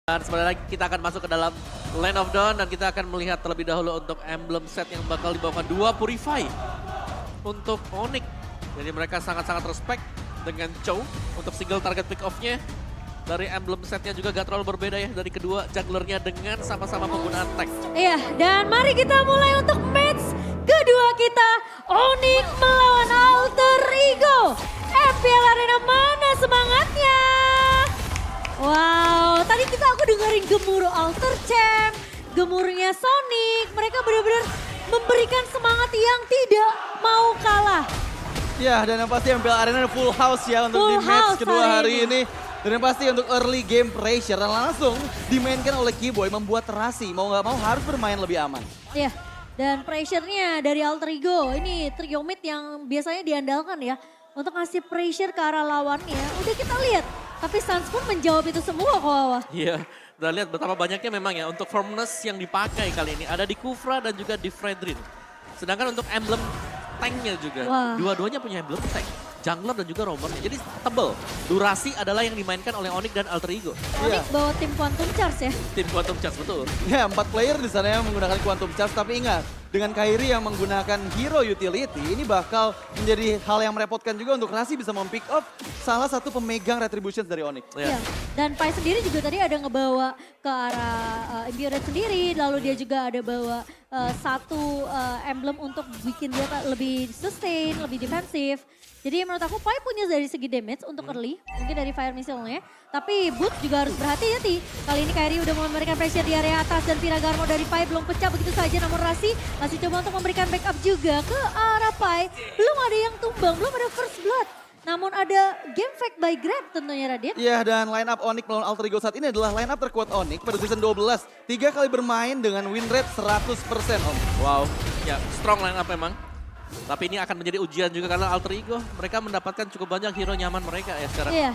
Dan sebentar lagi kita akan masuk ke dalam Land of Dawn dan kita akan melihat terlebih dahulu untuk emblem set yang bakal dibawakan dua Purify untuk Onyx. Jadi mereka sangat-sangat respect dengan Chow untuk single target pick off-nya. Dari emblem setnya juga gak terlalu berbeda ya dari kedua junglernya dengan sama-sama menggunakan tag. Iya, dan mari kita mulai untuk match kedua kita. Onyx melawan Alter Ego. FPL Arena mana semangatnya? Wow, tadi aku dengerin gemuruh Alter Champ, gemuruhnya Sonic. Mereka benar-benar memberikan semangat yang tidak mau kalah. Ya, dan yang pasti MPL Arena full house ya untuk Full di match house kedua hari hari ini. Dan yang pasti untuk early game pressure dan langsung dimainkan oleh Keyboy membuat Rasi mau nggak mau harus bermain lebih aman. Iya, dan pressure-nya dari Alter Ego. Ini trio mid yang biasanya diandalkan ya untuk ngasih pressure ke arah lawannya. Udah kita lihat, tapi Suns pun menjawab itu semua kok Wawa. Iya, udah lihat betapa banyaknya memang ya untuk firmness yang dipakai kali ini. Ada di Kufra dan juga di Fredrin. Sedangkan untuk emblem tanknya juga, Wah. dua-duanya punya emblem tank. Jungler dan juga roamernya, jadi tebel. Durasi adalah yang dimainkan oleh Onyx dan Alter Ego. Onyx bawa tim Quantum Charge ya. Tim Quantum Charge, betul. Ya, 4 player di sana yang menggunakan Quantum Charge, tapi ingat, dengan Kairi yang menggunakan hero utility, ini bakal menjadi hal yang merepotkan juga untuk Rasi bisa mem-pick up salah satu pemegang Retributions dari Onyx. Iya. Dan Pai sendiri juga tadi ada ngebawa ke arah Imperial sendiri, lalu dia juga ada bawa satu emblem untuk bikin dia lebih sustain, lebih defensif. Jadi menurut aku Pai punya dari segi damage untuk early, mungkin dari fire missile-nya. Tapi Boot juga harus berhati-hati. Kali ini Kairi udah memberikan pressure di area atas dan Viragarmo dari Pai belum pecah begitu saja. Namun Rasi masih coba untuk memberikan backup juga ke arah Pai. Belum ada yang tumbang, belum ada first blood. Namun ada game fact by Grab tentunya Radit. Iya, dan line up Onyx melawan Alter Ego saat ini adalah line up terkuat Onyx pada season 12. 3 kali bermain dengan win rate 100% Om. Wow, ya strong line up memang. Tapi ini akan menjadi ujian juga karena Alter Ego mereka mendapatkan cukup banyak hero nyaman mereka ya sekarang. Iya,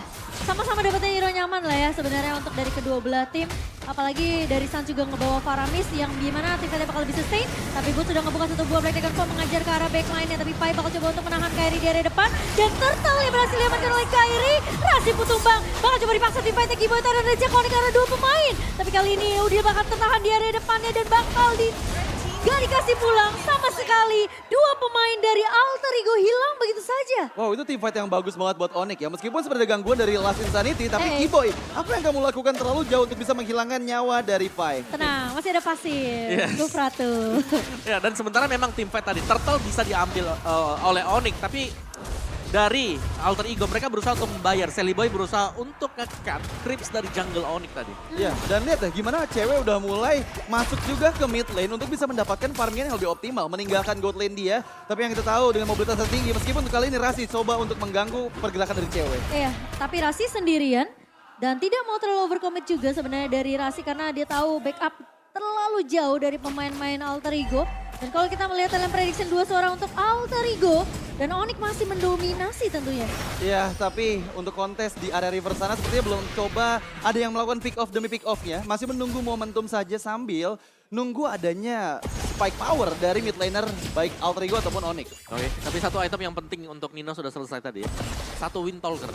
sama-sama dapetnya hero nyaman lah ya sebenarnya untuk dari kedua belah tim. Apalagi dari Suns juga ngebawa Faramis yang gimana timnya bakal lebih sustain. Tapi Boot sudah ngebuka satu buah Black Dragon Form mengajar ke arah backline-nya. Tapi Pai bakal coba untuk menahan Kairi di area depan. Dan Turtle yang berhasil diamankan oleh Kairi. Rasi pun tumbang, bakal coba dipaksa tim fight-nya Keyboy dan reject Onyx karena dua pemain. Tapi kali ini Udil bakal tertahan di area depannya dan bakal gak dikasih pulang sama sekali. Dua pemain dari Alter Ego hilang begitu saja. Wow, itu team fight yang bagus banget buat Onyx ya. Meskipun sebenarnya ada gangguan dari Last Insanity, tapi Eh. Keyboy, apa yang kamu lakukan terlalu jauh untuk bisa menghilangkan nyawa dari Pai? Tenang, masih ada pasif. Yes. Gufra tuh. Ya, dan sementara memang tim fight tadi Turtle bisa diambil oleh Onyx, tapi dari Alter Ego mereka berusaha untuk membayar. Sally Boy berusaha untuk nge-cut creeps dari jungle Onyx tadi. Ya, dan lihat deh gimana cewek udah mulai masuk juga ke mid lane untuk bisa mendapatkan farming yang lebih optimal. Meninggalkan gold lane dia, tapi yang kita tahu dengan mobilitas yang tinggi, meskipun kali ini Rasi coba untuk mengganggu pergerakan dari cewek. Iya, tapi Rasi sendirian dan tidak mau terlalu overcommit juga sebenarnya dari Rasi karena dia tahu backup terlalu jauh dari pemain-pemain Alter Ego. Dan kalau kita melihat dalam prediction 2 suara untuk Alter Ego dan Onyx masih mendominasi tentunya. Ya, tapi untuk kontes di area river sana sepertinya belum coba ada yang melakukan pick off demi pick off-nya. Masih menunggu momentum saja sambil nunggu adanya spike power dari mid laner baik Alter Ego ataupun Onyx. Oke, tapi satu item yang penting untuk Nino sudah selesai tadi ya. Satu Windtalker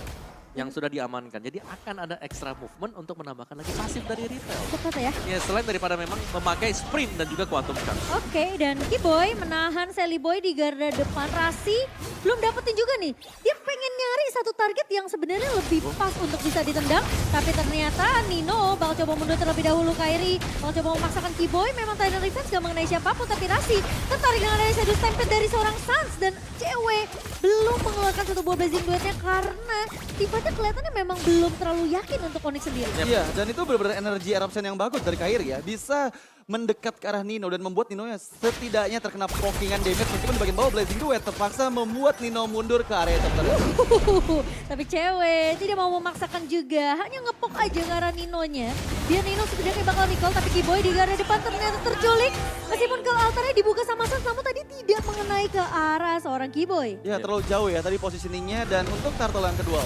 yang sudah diamankan. Jadi akan ada extra movement untuk menambahkan lagi pasif dari retail. Cepat ya. Ya, selain daripada memang memakai sprint dan juga quantum charge. Oke, dan Keyboy menahan Sally Boy di garda depan. Rasi belum dapetin juga nih. Dia pengen nyari satu target yang sebenarnya lebih pas untuk bisa ditendang. Tapi ternyata Nino bakal coba mundur terlebih dahulu. Kairi bakal coba memaksakan Keyboy. Memang Tidal Revenge gak mengenai siapapun. Tapi Rasi tertarik dengan adanya Shadow Stampede dari seorang Suns. Dan cewek belum mengeluarkan satu buah Blazing Duetnya karena tiba-tiba kelihatannya memang belum terlalu yakin untuk Onyx sendiri. Iya, dan itu benar-benar energi eruption yang bagus dari Kairi ya. Bisa mendekat ke arah Nino dan membuat Nino ya setidaknya terkena pokingan damage meskipun di bagian bawah Blazing Duet terpaksa membuat Nino mundur ke area tertentu. Tapi cewek tidak mau memaksakan juga, hanya ngepok aja ke arah Ninonya. Biar Nino setidaknya bakal recall, tapi Keyboy di garda depan ternyata terculik. Meskipun ke altarnya dibuka sama Suns, namun tadi tidak mengenai ke arah seorang Keyboy. Ya, terlalu jauh ya tadi positioningnya dan untuk turtle yang kedua.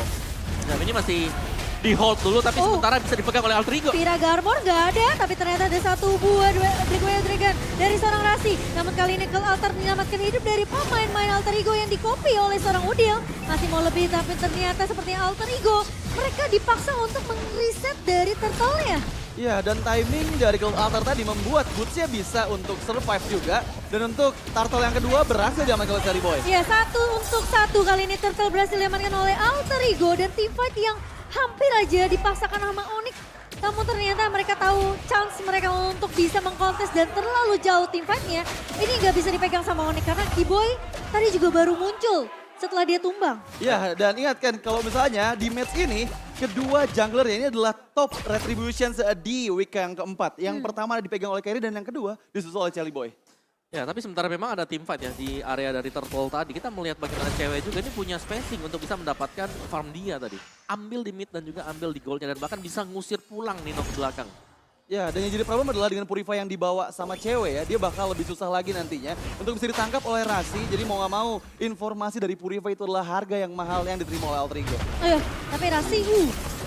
Nah, ini masih di hold dulu, tapi sementara bisa dipegang oleh Alter Ego. Pira Garmor nggak ada, tapi ternyata ada satu buah Black Wild Dragon dari seorang Rasi. Namun kali ini Cold Altar menyelamatkan hidup dari pemain-main Alter Ego yang di-copy oleh seorang Udil. Masih mau lebih, tapi ternyata seperti Alter Ego, mereka dipaksa untuk meng-reset dari turtle-nya. Iya, dan timing dari Cold Altar tadi membuat Boots-nya bisa untuk survive juga. Dan untuk turtle yang kedua berhasil diamankan oleh Cherry Boy. Iya, 1-1 kali ini Turtle berhasil diamankan oleh Alter Ego dan teamfight yang hampir aja dipaksakan sama Onyx. Namun ternyata mereka tahu chance mereka untuk bisa mengkontes dan terlalu jauh teamfightnya. Ini nggak bisa dipegang sama Onyx karena Keyboy tadi juga baru muncul setelah dia tumbang. Iya, dan ingat kan kalau misalnya di match ini, kedua junglernya ini adalah top retribution di week yang keempat. Yang pertama dipegang oleh Carry dan yang kedua disusul oleh Cherry Boy. Ya, tapi sementara memang ada team fight ya di area dari Turtle tadi. Kita melihat bagaimana cewek juga ini punya spacing untuk bisa mendapatkan farm dia tadi. Ambil di mid dan juga ambil di goldnya dan bahkan bisa ngusir pulang Nino ke belakang. Ya, dan yang jadi problem adalah dengan Purify yang dibawa sama cewek ya, dia bakal lebih susah lagi nantinya untuk bisa ditangkap oleh Rasi. Jadi mau gak mau, informasi dari Purify itu adalah harga yang mahal yang diterima oleh Alter Ego. Tapi Rasi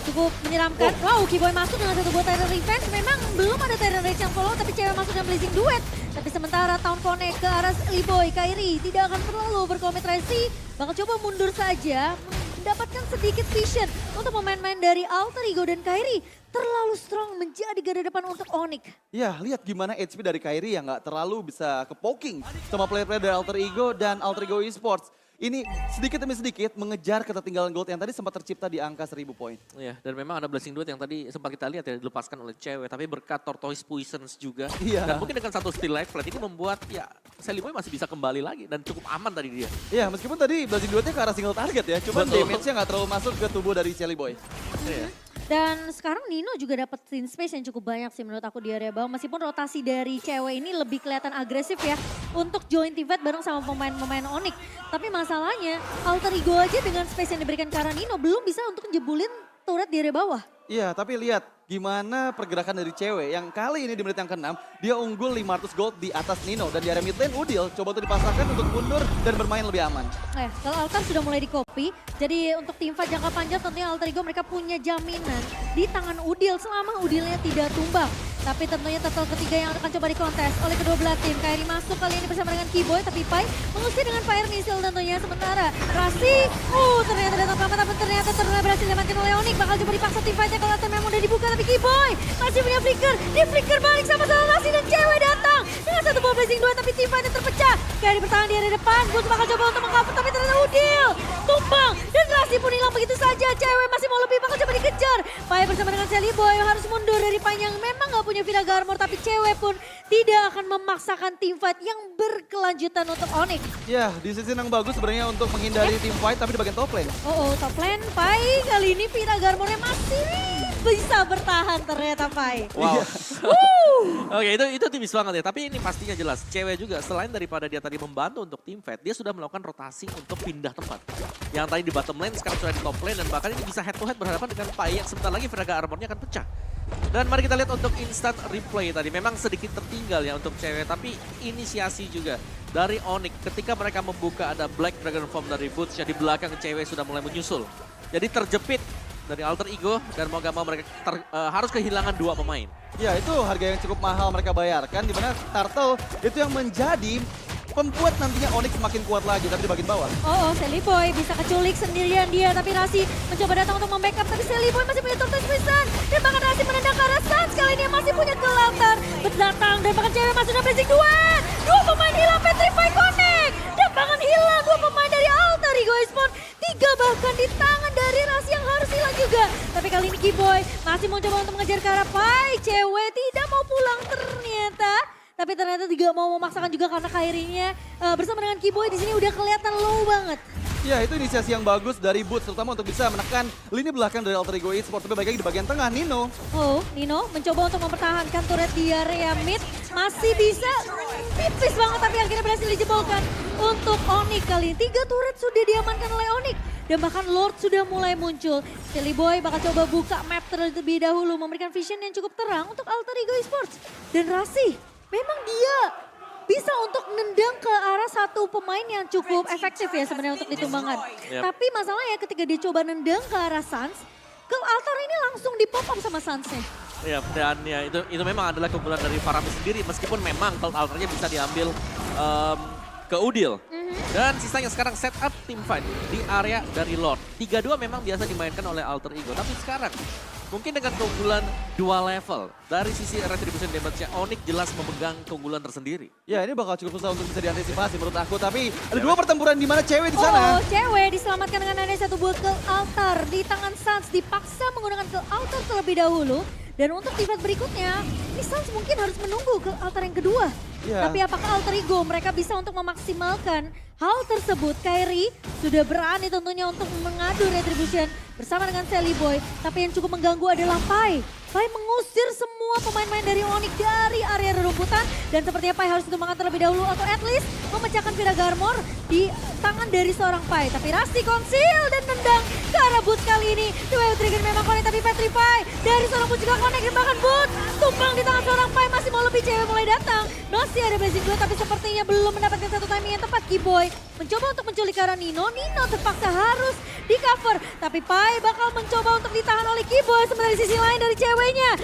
cukup menyeramkan. Wow, Keyboy masuk dengan satu buah Tyrant Revenge. Memang belum ada Tyrant Rage yang follow, tapi cewek masuk dengan Blazing Duet. Tapi sementara Town Connect ke arah Liboy, Kairi tidak akan terlalu berkomit. Rasi bakal coba mundur saja, mendapatkan sedikit vision untuk pemain-pemain dari Alter Ego dan Kairi. Terlalu strong menjadi garda depan untuk Onyx. Ya, lihat gimana HP dari Kairi yang gak terlalu bisa ke poking sama player-player dari Alter Ego dan Alter Ego Esports. Ini sedikit demi sedikit mengejar ketertinggalan gold yang tadi sempat tercipta di angka 1000 poin. Iya, dan memang ada blessing duet yang tadi sempat kita lihat ya dilepaskan oleh cewek. Tapi berkat Tortoise Poisons juga. Iya. Dan mungkin dengan satu steal life flat ini membuat ya Sally Boy masih bisa kembali lagi dan cukup aman tadi dia. Iya, meskipun tadi blazing duetnya ke arah single target ya. Cuman Betul. damage-nya gak terlalu masuk ke tubuh dari Sally Boy. Iya. Dan sekarang Nino juga dapat scene space yang cukup banyak sih menurut aku di area bawah. Meskipun rotasi dari cewek ini lebih kelihatan agresif ya untuk join team fight bareng sama pemain-pemain Onyx. Tapi masalahnya Alter Ego aja dengan space yang diberikan ke arah Nino belum bisa untuk jebulin turret di area bawah. Iya, tapi lihat gimana pergerakan dari cewek yang kali ini di menit yang ke-6 dia unggul 500 gold di atas Nino dan di area mid lane Udil coba untuk dipasangkan untuk mundur dan bermain lebih aman. Kalau Altar sudah mulai di-copy, jadi untuk tim fight jangka panjang tentunya Alter Ego mereka punya jaminan di tangan Udil selama Udilnya tidak tumbang. Tapi tentunya turtle ketiga yang akan coba dikontes oleh kedua belah tim. Kairi masuk kali ini bersama dengan Keyboy, tapi Pai mengusir dengan Fire Missile tentunya. Sementara Rasi, ternyata datang selamat, tapi ternyata berhasil diamankan oleh Onyx. Bakal coba dipaksa tim fightnya kalau memang udah dibuka, tapi Keyboy masih punya flicker. Di flicker balik sama-sama Rasi dan cewek datang dengan satu buah blazing duet, tapi tim fightnya terpecah. Kairi bertahan di area depan, Boots bakal coba untuk meng-cover, tapi ternyata Udil tumbang. Dan Rasi pun hilang begitu saja. Cewek masih mau lebih, bakal coba dikejar. Pai bersama dengan Sally Boy harus mundur dari Pai yang memang gak punya Vira Garmor, tapi cewek pun tidak akan memaksakan team fight yang berkelanjutan untuk Onyx. Ya, di sisi yang bagus sebenarnya untuk menghindari team fight tapi di bagian top lane. Top lane Pai kali ini Vira Garmornya masih bisa bertahan ternyata Pai. Wow. Oke, itu tipis banget ya. Tapi ini pastinya jelas. Cewek juga selain daripada dia tadi membantu untuk team fight, dia sudah melakukan rotasi untuk pindah tempat. Yang tadi di bottom lane sekarang sudah di top lane dan bahkan ini bisa head to head berhadapan dengan Pai yang sebentar lagi Vira Garmornya akan pecah. Dan mari kita lihat untuk instant replay tadi. Memang sedikit tertinggal ya untuk cewek, tapi inisiasi juga dari Onyx. Ketika mereka membuka ada Black Dragon Form dari Boots, yang di belakang cewek sudah mulai menyusul. Jadi terjepit dari Alter Ego dan mau gak mau mereka harus kehilangan dua pemain. Ya, itu harga yang cukup mahal mereka bayarkan, di mana Turtle itu yang menjadi pembuat nantinya Onyx semakin kuat lagi, tapi di bagian bawah. Sally Boy bisa keculik sendirian dia, tapi Rasi mencoba datang untuk membackup, tapi Sally Boy masih punya Tortoise Poison. Dan bahkan Rasi menendang ke arah Sans, kali ini masih punya Kelautan. Berdatang dan bahkan cewek masuk dalam blazing duet. Dua pemain hilang, Petrify Connect. Dan bahkan hilang dua pemain dari Alter Ego Esports. Tiga bahkan di tangan dari Rasi yang harus hilang juga. Tapi kali ini Keyboy masih mau coba untuk mengejar ke arah Pai. Cewek tidak mau pulang ternyata. Tapi ternyata tidak mau memaksakan juga karena Kairinya bersama dengan Keyboy di sini udah kelihatan low banget. Ya, itu inisiasi yang bagus dari Boots, terutama untuk bisa menekan lini belakang dari Alter Ego Esports. Tapi baik lagi di bagian tengah, Nino. Nino mencoba untuk mempertahankan turret di area mid. Masih bisa, tipis banget tapi akhirnya berhasil dijebolkan untuk Onyx kali ini. 3 turret sudah diamankan oleh Onyx. Dan bahkan Lord sudah mulai muncul. Sally Boy bakal coba buka map terlebih dahulu, memberikan vision yang cukup terang untuk Alter Ego Esports. Dan Rasi, memang dia bisa untuk nendang ke arah satu pemain yang cukup efektif ya sebenarnya untuk ditumbangkan. Yep. Tapi masalahnya ketika dia coba nendang ke arah Sans, ke altar ini langsung di pop up sama Suns-nya. Ya, dan ya itu memang adalah keunggulan dari Faramis sendiri meskipun memang Cloud Altarnya bisa diambil ke Udil. Dan sisanya sekarang setup team fight di area dari Lord. 3-2 memang biasa dimainkan oleh Alter Ego, tapi sekarang mungkin dengan keunggulan 2 level dari sisi retribution damage-nya Onyx jelas memegang keunggulan tersendiri. Ya ini bakal cukup susah untuk bisa diantisipasi menurut aku. Tapi ada dua pertempuran di mana cewek di sana. Oh, cewek diselamatkan dengan adanya satu buah ke altar di tangan Suns. Dipaksa menggunakan ke altar terlebih dahulu. Dan untuk tivat berikutnya, ini Suns mungkin harus menunggu ke altar yang kedua. Iya. Tapi apakah Alter Ego mereka bisa untuk memaksimalkan hal tersebut? Kyrie sudah berani tentunya untuk mengadu retribution bersama dengan Sally Boy. Tapi yang cukup mengganggu adalah Pai. Pai mengusir semua pemain-pemain dari Onyx dari area rerumputan. Dan sepertinya Pai harus ditumbangkan terlebih dahulu atau at least memecahkan Viraga Armor di tangan dari seorang Pai. Tapi Rasti conceal dan nendang ke arah Boot kali ini. Duel Trigger memang connect tapi Petrify dari seorang Boot juga connect dan bahkan Boot tumbang di tangan seorang Pai. Masih mau lebih, cewek mulai datang. Masih ada Blazing Duel tapi sepertinya belum mendapatkan satu timing yang tepat. Kiboy mencoba untuk menculik ke arah Nino. Nino terpaksa harus di cover. Tapi Pai bakal mencoba untuk ditahan oleh Kiboy. Sementara di sisi lain dari ceweknya.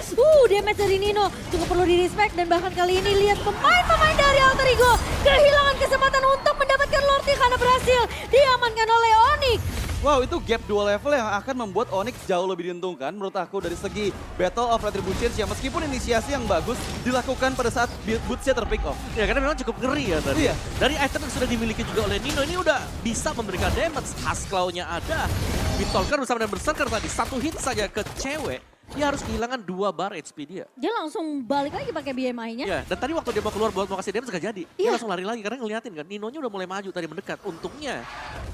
Damage dari Nino cukup perlu di respect. Dan bahkan kali ini lihat pemain-pemain dari Alter Ego kehilangan kesempatan untuk mendapatkan Lordi karena berhasil diamankan oleh Onyx. Wow, itu gap 2 level yang akan membuat Onyx jauh lebih diuntungkan menurut aku dari segi Battle of Retributions yang meskipun inisiasi yang bagus dilakukan pada saat bootsnya terpick off. Ya karena memang cukup ngeri ya tadi. Iya. Dari item yang sudah dimiliki juga oleh Nino ini udah bisa memberikan damage. Hasclaw-nya ada. Bitolker bersama dengan Berserker tadi satu hit saja ke cewek. Dia harus kehilangan 2 bar HP dia. Dia langsung balik lagi pakai BMI-nya. Ya, dan tadi waktu dia mau keluar buat mau kasih damage gak jadi. Dia Iya. langsung lari lagi karena ngeliatin kan. Ninonya udah mulai maju tadi mendekat. Untungnya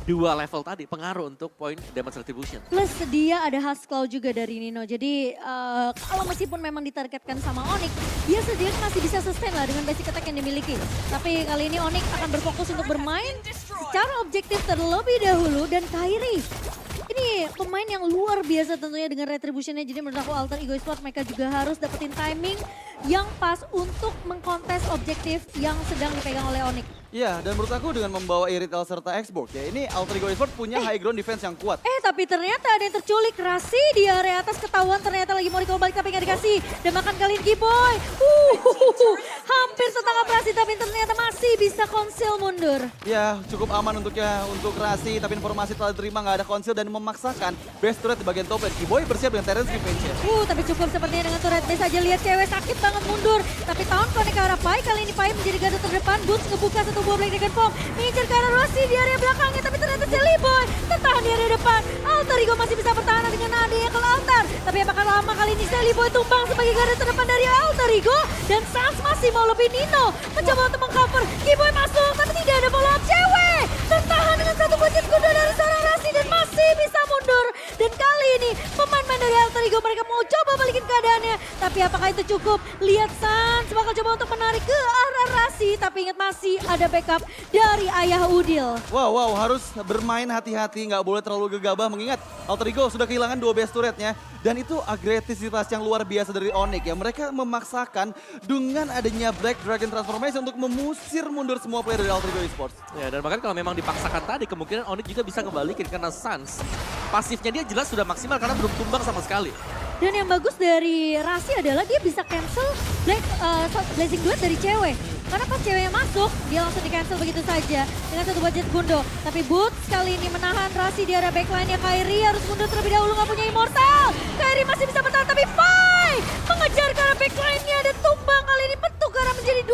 2 level tadi pengaruh untuk poin damage retribution. Plus dia ada Hasclaw juga dari Nino. Jadi kalau meskipun memang ditargetkan sama Onyx, dia sendiri masih bisa sustain lah dengan basic attack yang dimiliki. Tapi kali ini Onyx akan berfokus untuk bermain secara objektif terlebih dahulu. Dan Kyrie, ini pemain yang luar biasa tentunya dengan retributionnya. Jadi menurut aku Alter Ego Esports mereka juga harus dapetin timing yang pas untuk mengkontes objektif yang sedang dipegang oleh Onyx. Iya, dan menurut aku dengan membawa Irithel serta Xbox ya, ini Alter Ego Esports punya high ground defense yang kuat. Tapi ternyata ada yang terculik. Rasi di area atas ketahuan ternyata lagi mau recall balik tapi nggak dikasih. Dan makan kali ini Kiboy. Hampir setengah berhasil tapi ternyata masih bisa conceal mundur. Ya, cukup aman untuk Rasi, tapi informasi telah diterima nggak ada konsil dan memaksakan best turret di bagian top lane. Kiboy bersiap dengan Terrence revenge-nya. Tapi cukup sepertinya dengan turret base aja. Lihat cewek sakit banget mundur. Tapi tahun connect ke arah Pai. Kali ini Pai menjadi garda terdepan. Boots ngebuka satu buah Black Dragon Bomb. Mengincar ke arah Rossi di area belakangnya. Tapi ternyata Sally Boy tertahan di area depan. Alter Ego masih bisa bertahan dengan adanya ke altar. Tapi apakah lama kali ini Sally Boy tumbang sebagai garda terdepan dari Alter Ego. Dan Sans masih mau lebih. Nino mencoba untuk mengcover. Kiboy masuk tapi tidak ada follow up. Cewek tertahan dengan satu bocet kuda dari seorang Rasi. Dan masih bisa mundur. Dan kali ini pemain-pemain dari Alter Ego mereka mau coba balikin keadaannya. Tapi apakah itu cukup? Lihat Sans bakal coba untuk menarik ke arah Rasi. Tapi ingat masih ada backup dari ayah Udil. Wow, harus bermain hati-hati, nggak boleh terlalu gegabah mengingat Alter Ego sudah kehilangan 2 base turretnya. Dan itu agresivitas yang luar biasa dari Onyx ya. Mereka memaksakan dengan adanya Black Dragon Transformation untuk memusir mundur semua player dari Alter Ego Esports. Ya, dan bahkan kalau memang dipaksakan tadi kemungkinan Onyx juga bisa ngebalikin karena Sans pasifnya dia jelas sudah maksimal karena belum tumbang sama sekali. Dan yang bagus dari Rasi adalah dia bisa cancel Blazing Duet dari cewek. Karena pas ceweknya masuk, dia langsung di-cancel begitu saja dengan satu budget Gundo. Tapi Boots kali ini menahan Rasi di area backline-nya. Kyrie harus mundur terlebih dahulu, nggak punya Immortal. Kyrie masih bisa bertahan, tapi Pai mengejar ke arah backline-nya dan tumbang kali ini petuk karena menjadi 2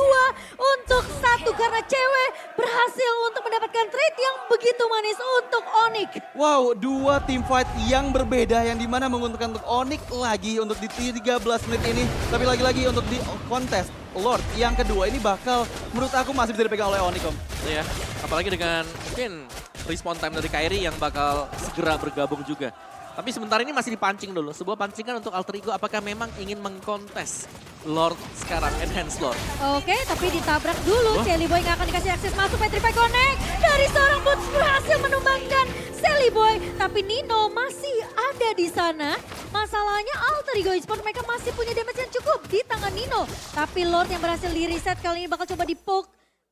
untuk 1 karena cewek berhasil untuk mendapatkan trade yang begitu manis untuk Onyx. Wow, 2 team fight yang berbeda yang dimana menguntungkan untuk Onyx lagi untuk di 13 menit ini. Tapi lagi-lagi untuk di kontes Lord yang kedua ini bakal menurut aku masih bisa dipegang oleh Onyx, Om. Ya, apalagi dengan mungkin respawn time dari Kyrie yang bakal segera bergabung juga. Tapi sebentar ini masih dipancing dulu. Sebuah pancingan untuk Alter Ego apakah memang ingin mengkontes Lord sekarang, Enhance Lord. Oke, tapi ditabrak dulu. Sally Boy nggak akan dikasih akses masuk. Petrify connect dari seorang Boots berhasil menumbangkan Sally Boy. Tapi Nino masih ada di sana. Masalahnya Alter Ego Esports mereka masih punya damage yang cukup di tangan Nino. Tapi Lord yang berhasil di reset kali ini bakal coba di-poke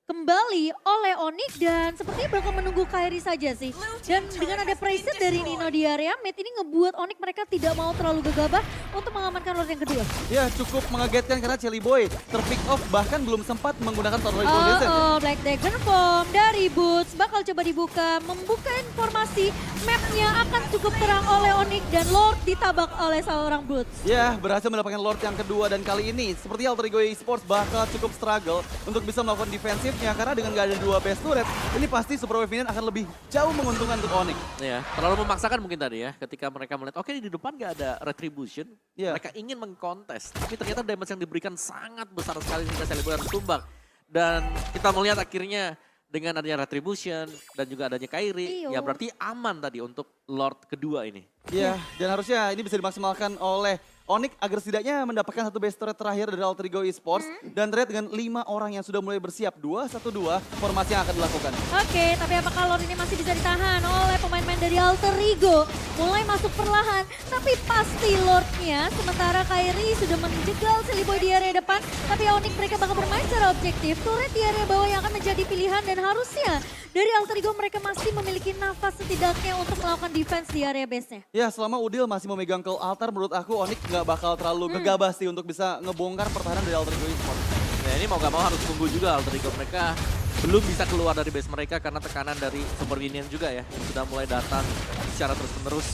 kembali oleh Onyx dan sepertinya bakal menunggu Kairi saja sih. Dan dengan ada preset dari Nino di area mid ini ngebuat Onyx mereka tidak mau terlalu gegabah untuk mengamankan Lord yang kedua. Ya cukup mengagetkan karena Chelly Boy terpick off bahkan belum sempat menggunakan Tornado Position. Black Dragon Form dari Boots bakal coba dibuka, membuka informasi mapnya akan cukup terang oleh Onyx dan Lord ditabak oleh seorang Boots. Ya berhasil mendapatkan Lord yang kedua dan kali ini seperti Alter Ego Esports bakal cukup struggle untuk bisa melakukan defensifnya karena dengan gak ada dua base turret ini pasti Super Wave Minion akan lebih jauh menguntungkan untuk Onyx. Ya, terlalu memaksakan mungkin tadi ya ketika mereka melihat oke di depan gak ada retribution. Iya. Mereka ingin mengkontes, tapi ternyata damage yang diberikan sangat besar sekali sehingga Celebi harus tumbang. Dan kita melihat akhirnya dengan adanya retribution dan juga adanya Kairi, Iyo. ya berarti aman tadi untuk Lord kedua ini. Ya dan harusnya ini bisa dimaksimalkan oleh Onyx agar setidaknya mendapatkan satu base turret terakhir dari Alter Ego Esports dan terlihat dengan 5 orang yang sudah mulai bersiap 2-1-2 formasi yang akan dilakukan. Oke, tapi apakah Lord ini masih bisa ditahan oleh pemain-pemain dari Alter Ego? Mulai masuk perlahan, tapi pasti Lordnya. Sementara Kairi sudah menjegal Celiboy di area depan, tapi Onyx mereka bakal bermain secara objektif. Turret di area bawah yang akan menjadi pilihan dan harusnya dari Alter Ego mereka masih memiliki nafas setidaknya untuk melakukan defense di area base-nya. Ya selama Udil masih memegang Call Altar menurut aku Onyx nggak bakal terlalu gegabah sih untuk bisa ngebongkar pertahanan dari Alter Ego Esports. Nah ini mau gak mau harus tunggu juga Alter Ego mereka belum bisa keluar dari base mereka karena tekanan dari Super Minion juga ya. Yang sudah mulai datang secara terus-menerus.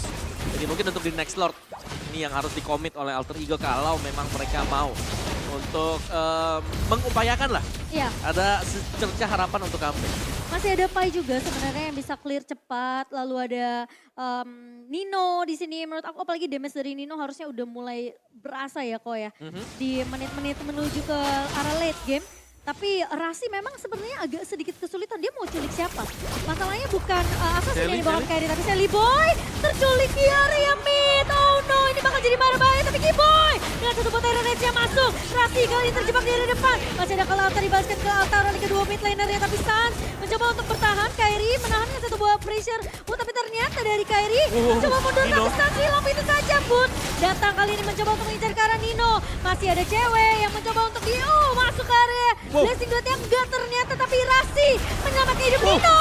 Jadi mungkin untuk di next Lord ini yang harus dikomit oleh Alter Ego kalau memang mereka mau untuk mengupayakan lah. Iya. Ada secercah harapan untuk comeback. Masih ada Pai juga sebenarnya yang bisa clear cepat. Lalu ada Nino di sini. Menurut aku apalagi damage dari Nino harusnya udah mulai berasa ya kok ya. Di menit-menit menuju ke arah late game. Tapi Rasi memang sebenarnya agak sedikit kesulitan. Dia mau culik siapa? Masalahnya bukan Assassin yang dibawa Kairi, tapi Celiboy terculik di area mid. Oh no, ini bakal jadi bahaya. Tapi Kiboy dengan satu potera range yang masuk. Rasi kali ini terjebak di area depan. Masih ada Call Altar dibalaskan ke Altar oleh kedua mid lanernya. Tapi Sans mencoba untuk bertahan. Kairi menahan dengan satu buah pressure. Tapi ternyata dari Kairi mencoba mundur. Tapi Sans hilang itu saja pun. Datang kali ini mencoba untuk mengincar ke arah Nino. Masih ada cewek yang mencoba untuk masuk ke area. Blessing Dotnya enggak ternyata, tapi Rasi menyelamatkan hidup Nino.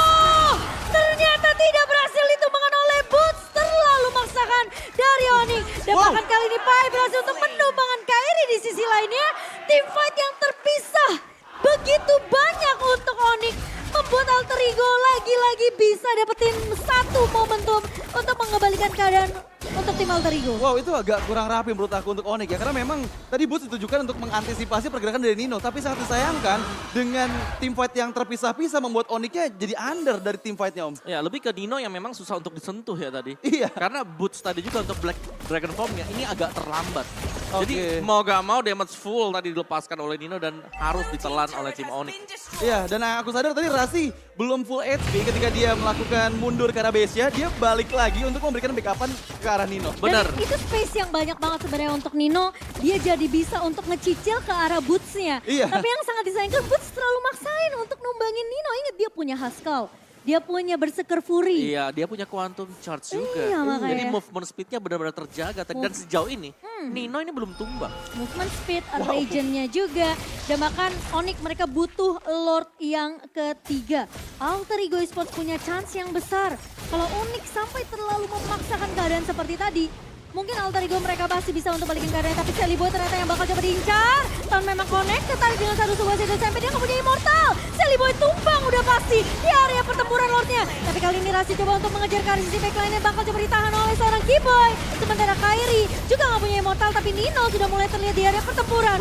Ternyata tidak berhasil ditumbangkan oleh Boots. Terlalu maksakan dari Onyx. Dan bahkan kali ini Pai berhasil untuk menumbangkan Kairi di sisi lainnya. Team fight yang terpisah begitu banyak untuk Onyx. Membuat Alter Ego lagi-lagi bisa dapetin satu momentum untuk mengembalikan keadaan untuk tim Alter Ego. Wow itu agak kurang rapi menurut aku untuk Onyx ya. Karena memang tadi Boots ditujukan untuk mengantisipasi pergerakan dari Nino. Tapi sangat disayangkan dengan tim fight yang terpisah-pisah membuat Onyxnya jadi under dari tim fightnya Om. Ya lebih ke Nino yang memang susah untuk disentuh ya tadi. Iya. Karena Boots tadi juga untuk Black Dragon Form-nya ini agak terlambat. Oke. Jadi mau gak mau damage full tadi dilepaskan oleh Nino dan harus ditelan oleh tim Onyx. Iya dan aku sadar tadi Rasi belum full HP ketika dia melakukan mundur ke arah base-nya. Dia balik lagi untuk memberikan backupan ke arah Nino. Benar. Dan itu space yang banyak banget sebenarnya untuk Nino. Dia jadi bisa untuk ngecicil ke arah Boots-nya. Iya. Tapi yang sangat disayangkan Boots terlalu maksain untuk numbangin Nino. Ingat dia punya Haskell. Dia punya Berserker Fury. Iya, dia punya Quantum Charge juga. Iya, makanya. Jadi movement speed-nya benar-benar terjaga. Dan sejauh ini, Nino ini belum tumbang. Movement speed, region-nya juga. Dan bahkan Onyx mereka butuh Lord yang ketiga. Alter Ego Esports punya chance yang besar. Kalau Onyx sampai terlalu memaksakan keadaan seperti tadi, mungkin Alter Ego mereka masih bisa untuk balikin keadaan. Tapi Celiboy ternyata yang bakal coba diincar. Tahun memang connect, tertarik dengan satu sebuah sedo sampai dia nggak punya immortal. Celiboy tumbang udah pasti di area pertempuran Lordnya. Tapi kali ini Rasi coba untuk mengejar ke arah sisi backline bakal coba ditahan oleh seorang Kiboy. Sementara Kairi juga nggak punya immortal, tapi Nino sudah mulai terlihat di area pertempuran.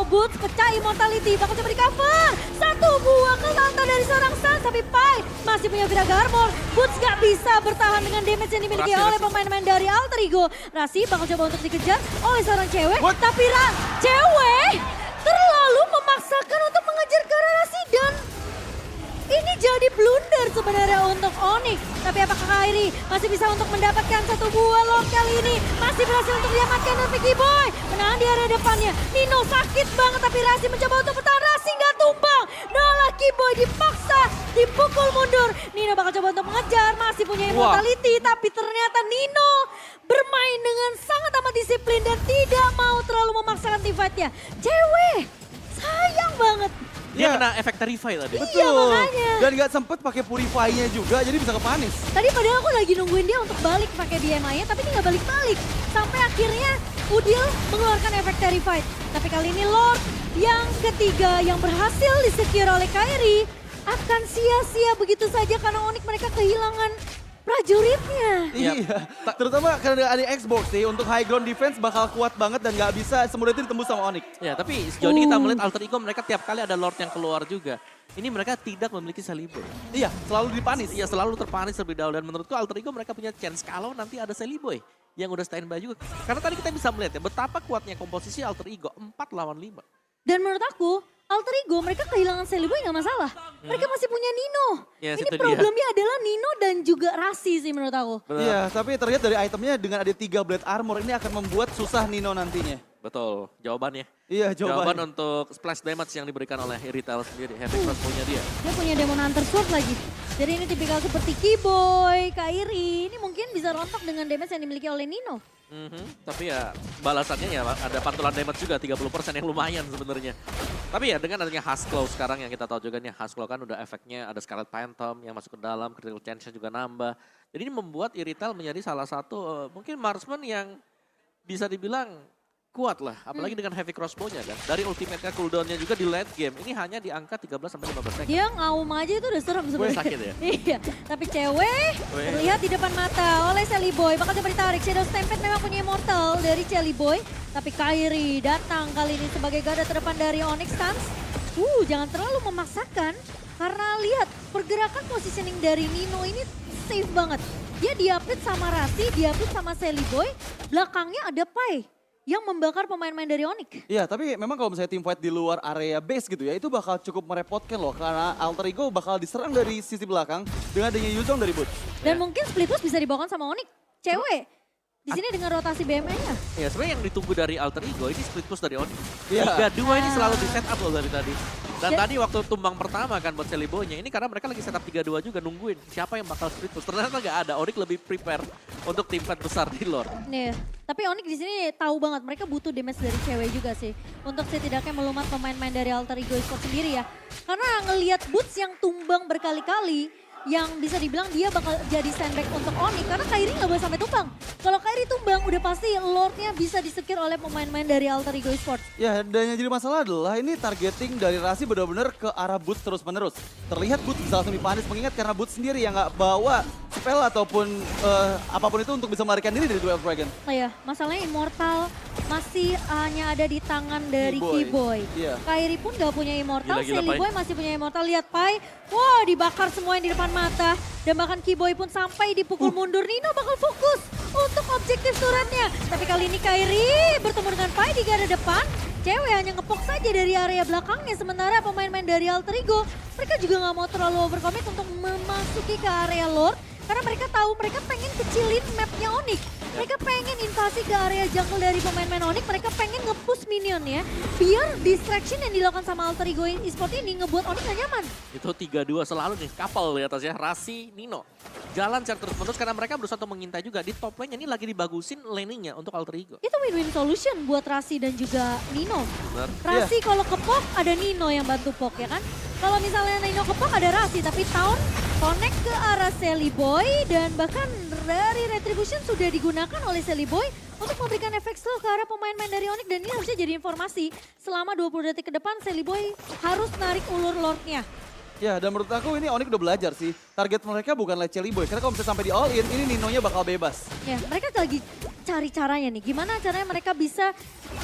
Boots pecah immortality, bakal coba di cover. Satu buah kelanta dari seorang Sans, tapi Pai masih punya Viraga Armor. Boots gak bisa bertahan dengan damage yang dimiliki oleh pemain-pemain dari Alter Ego. Rasi bakal coba untuk dikejar oleh seorang cewek, tapi cewek terlalu memaksakan untuk mengejar ke arah Rasi dan ini jadi blunder sebenarnya untuk Onyx. Tapi apakah Kairi masih bisa untuk mendapatkan satu buah Lord kali ini? Masih berhasil untuk diamankan oleh Vicky Boy. Menahan di area depannya. Nino sakit banget tapi Rasi mencoba untuk bertahan. Rasi nggak tumbang. Nolak Kiboy dipaksa, dipukul mundur. Nino bakal coba untuk mengejar. Masih punya immortality. Tapi ternyata Nino bermain dengan sangat amat disiplin dan tidak mau terlalu memaksakan team fight-nya. Cewek, sayang banget. Dia Iya. kena efek Terrify tadi. Betul. makanya. Dan nggak sempet pakai Purify-nya juga, jadi bisa kepanis. Tadi padahal aku lagi nungguin dia untuk balik pakai BMI-nya, tapi dia nggak balik-balik. Sampai akhirnya Udil mengeluarkan efek Terrified. Tapi kali ini Lord yang ketiga yang berhasil disecure oleh Kairi akan sia-sia begitu saja karena Onyx mereka kehilangan prajuritnya. Yap. Iya, terutama karena ada Xbox sih, untuk high ground defense bakal kuat banget dan nggak bisa semudah itu ditembus sama Onyx. Ya, tapi sejauh ini kita melihat Alter Ego mereka tiap kali ada Lord yang keluar juga. Ini mereka tidak memiliki Celebi. Iya, selalu dipanis. Iya, selalu terpanis terlebih dahulu. Dan menurutku Alter Ego mereka punya chance kalau nanti ada Celebi yang udah standby juga. Karena tadi kita bisa melihat ya betapa kuatnya komposisi Alter Ego 4 lawan 5. Dan menurut aku, Alter Ego mereka kehilangan Celebi nggak masalah. Mereka masih punya Nino. Yes, Ini itu dia. problemnya adalah Nino dan juga Rasi sih menurut aku. Iya, tapi terlihat dari itemnya dengan ada 3 Blade Armor ini akan membuat susah Nino nantinya. Betul, jawabannya. Iya, Jawaban jawaban. untuk splash damage yang diberikan oleh Irithel sendiri. Heavy crossbow-nya dia. Dia punya Demon Hunter Sword lagi. Jadi ini tipikal seperti Keyboy, Kairi. Ini mungkin bisa rontok dengan damage yang dimiliki oleh Nino. Tapi ya balasannya ya ada pantulan damage juga 30% yang lumayan sebenarnya. Tapi ya dengan adanya Husklow sekarang yang kita tahu juga nih Husklow kan udah efeknya ada Scarlet Phantom yang masuk ke dalam, critical chance juga nambah. Jadi ini membuat Irithel menjadi salah satu mungkin marksman yang bisa dibilang kuat lah. Apalagi dengan heavy crossbow-nya kan. Dari ultimate-nya cooldown-nya juga di late game. Ini hanya di angka 13-15 second. Dia ngaum aja itu udah serem sebenarnya. sakit ya? Iya, tapi cewek terlihat di depan mata oleh Shelly Boy. Bakal coba ditarik. Shadow Stampede memang punya Immortal dari Shelly Boy. Tapi Kairi datang kali ini sebagai garda terdepan dari Onyx Stance. Jangan terlalu memaksakan. Karena lihat pergerakan positioning dari Nino ini safe banget. Dia di-update sama Rasi, di-update sama Shelly Boy. Belakangnya ada Pai yang membakar pemain-pemain dari Onyx. Iya, tapi memang kalau misalnya team fight di luar area base gitu ya, itu bakal cukup merepotkan loh. Karena Alter Ego bakal diserang dari sisi belakang dengan adanya Yuzong dari bot. Dan mungkin split push bisa dibawakan sama Onyx. Cewek. Di sini dengan rotasi BM-nya. Ya sebenarnya yang ditunggu dari Alter Ego ini split push dari Onyx. Iya. 3-2 ini selalu di set up loh dari tadi. Dan Ya. tadi waktu tumbang pertama kan buat Celibonya, ini karena mereka lagi setup 3-2 juga nungguin siapa yang bakal split push. Ternyata nggak ada, Onyx lebih prepare untuk tim fight besar di Lord. Nih, tapi Onyx di sini tahu banget mereka butuh damage dari cewek juga sih. Untuk setidaknya melumat pemain-pemain dari Alter Ego Esports sendiri ya. Karena ngelihat Boots yang tumbang berkali-kali, yang bisa dibilang dia bakal jadi sandbag untuk Onyx. Karena Kairi nggak boleh sampai tumbang. Kalau Kairi tumbang udah pasti Lordnya bisa disekir oleh pemain-pemain dari Alter Ego Esports. Ya, dan yang jadi masalah adalah ini targeting dari Rasi benar-benar ke arah Boots terus-menerus. Terlihat Boots bisa langsung dipanis, mengingat karena Boots sendiri yang nggak bawa spell ataupun apapun itu untuk bisa melarikan diri dari Duel Dragon. Oh ya, masalahnya Immortal masih hanya ada di tangan dari Keyboy. Keyboy. Iya. Kairi pun gak punya Immortal, Gila-gila, Shelly Pai. Boy masih punya Immortal. Lihat Pai, wah dibakar semua yang di depan mata. Dan bahkan Keyboy pun sampai dipukul mundur. Nino bakal fokus untuk objektif suratnya. Tapi kali ini Kairi bertemu dengan Pai di garda depan. Cewek hanya ngepok saja dari area belakangnya. Sementara pemain-pemain dari Alter Ego, mereka juga gak mau terlalu overcommit untuk memasuki ke area Lord. Karena mereka tahu mereka pengen kecilin mapnya Onyx. Mereka pengen invasi ke area jungle dari pemain-pemain Onyx. Mereka pengen nge-push minion ya. Biar distraction yang dilakukan sama Alter Ego Esports ini ngebuat Onyx gak nyaman. Itu 3-2 selalu nih, couple di atasnya, Rasi, Nino. Jalan secara terus-menerus karena mereka berusaha untuk mengintai juga. Di top lane ini lagi dibagusin laning-nya untuk Alter Ego. Itu win-win solution buat Rasi dan juga Nino. Benar. Rasi kalau kepok ada Nino yang bantu pok ya kan. Kalau misalnya Nino kepok ada Rasi, tapi Town connect ke arah Shelly Boy dan bahkan dari Retribution sudah digunakan oleh Shelly Boy untuk memberikan efek slow ke arah pemain-pemain dari Onyx dan ini harusnya jadi informasi selama 20 detik ke depan Shelly Boy harus narik ulur Lordnya. Ya, dan menurut aku ini Onyx udah belajar sih. Target mereka bukan Shelly Boy. Karena kalau misalnya sampai di all in, ini Ninonya bakal bebas. Ya, mereka lagi cari caranya nih. Gimana caranya mereka bisa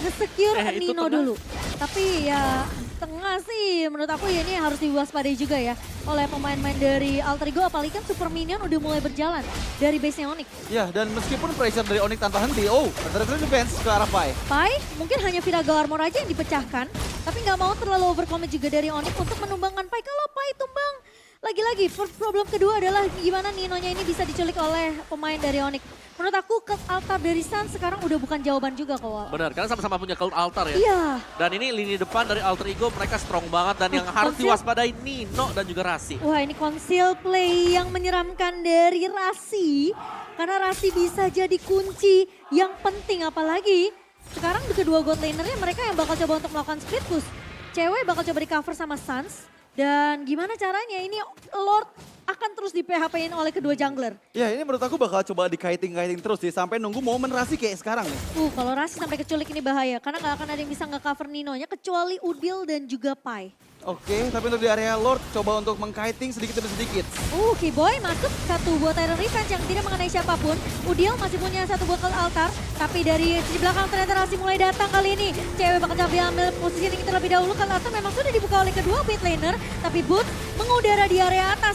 nge-secure Itu Nino tengah. dulu. Tapi ya tengah sih menurut aku ya ini harus diwaspadai juga ya oleh pemain-pemain dari Alter Ego. Apalagi kan Super Minion udah mulai berjalan dari base-nya Onyx. Ya, dan meskipun pressure dari Onyx tanpa henti, ada defense ke arah Pai. Pai mungkin hanya Virago Armor aja yang dipecahkan. Tapi nggak mau terlalu overcommit juga dari Onyx untuk menumbangkan Pai. Kalau Pai tumbang, lagi-lagi problem kedua adalah gimana Ninonya ini bisa diculik oleh pemain dari Onyx. Menurut aku ke altar dari Sun sekarang udah bukan jawaban juga kok. Wal. Benar, karena sama-sama punya cult altar ya. Iya. Dan ini lini depan dari Alter Ego mereka strong banget dan yang harus Konsil. diwaspadai Nino dan juga Rasi. Wah ini conceal play yang menyeramkan dari Rasi. Karena Rasi bisa jadi kunci yang penting apalagi sekarang kedua god lanernya mereka yang bakal coba untuk melakukan split push. cewek bakal coba di cover sama Suns. Dan gimana caranya ini Lord akan terus di PHP-in oleh kedua jungler. Ya ini menurut aku bakal coba dikaiting-kaiting terus sih sampai nunggu momen Rasi kayak sekarang nih. Kalau Rasi sampai keculik ini bahaya karena nggak akan ada yang bisa nge-cover Ninonya kecuali Udil dan juga Pai. Oke, tapi untuk di area Lord coba untuk mengkiting sedikit demi sedikit. Keyboy masuk satu buat Tyrant Revenge yang tidak mengenai siapapun. Udil masih punya satu buat altar. Tapi dari sisi belakang ternyata Rasi mulai datang kali ini. Cewek bakal coba ambil posisi ini terlebih dahulu. Kalau altar memang sudah dibuka oleh kedua mid laner. Tapi Boot mengudara di area atas.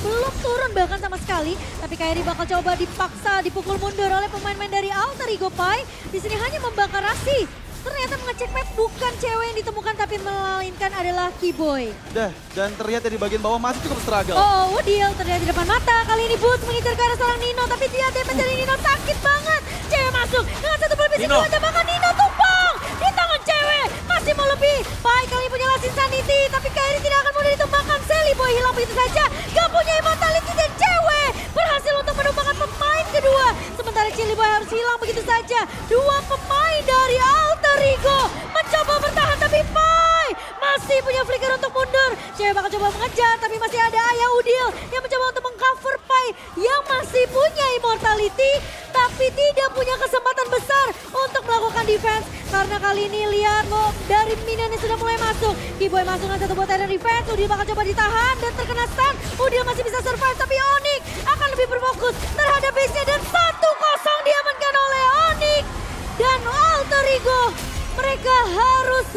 Belum turun bahkan sama sekali. Tapi Kairi bakal coba dipaksa dipukul mundur oleh pemain-pemain dari Alter Ego Pai. Di sini hanya membakar Rasi. Ternyata mengecek map bukan cewek yang ditemukan tapi melainkan adalah Keyboy. Dan terlihat di bagian bawah masih cukup struggle. Udil terlihat di depan mata. Kali ini Boot mengincar ke arah seorang Nino tapi dia damage dari Nino sakit banget. Cewek masuk dengan satu pelipis itu aja bahkan Nino tumpang di tangan cewek. Masih mau lebih. Baik kali ini punya Last Insanity tapi Kairi tidak akan mudah ditumbangkan. Sally Boy hilang begitu saja. Gak punya immortality dan cewek berhasil untuk menumbangkan pemain kedua. Sementara Chili Boy harus hilang begitu saja. Dua pemain dari Alter Ego mencoba bertahan tapi Pai masih punya flicker untuk mundur. Cewek bakal coba mengejar tapi masih ada Ayah Udil yang mencoba untuk mengcover Pai yang masih punya immortality tapi tidak punya kesempatan besar untuk melakukan defense karena kali ini lihat loh dari minionnya sudah mulai masuk. Keyboy masuk dengan satu buat Tyrant Revenge. Udil bakal coba ditahan dan terkena stun. Udil masih bisa survive tapi Onyx akan lebih berfokus terhadap base-nya dan 1-0 diamankan oleh Onyx dan Alter Ego. Mereka harus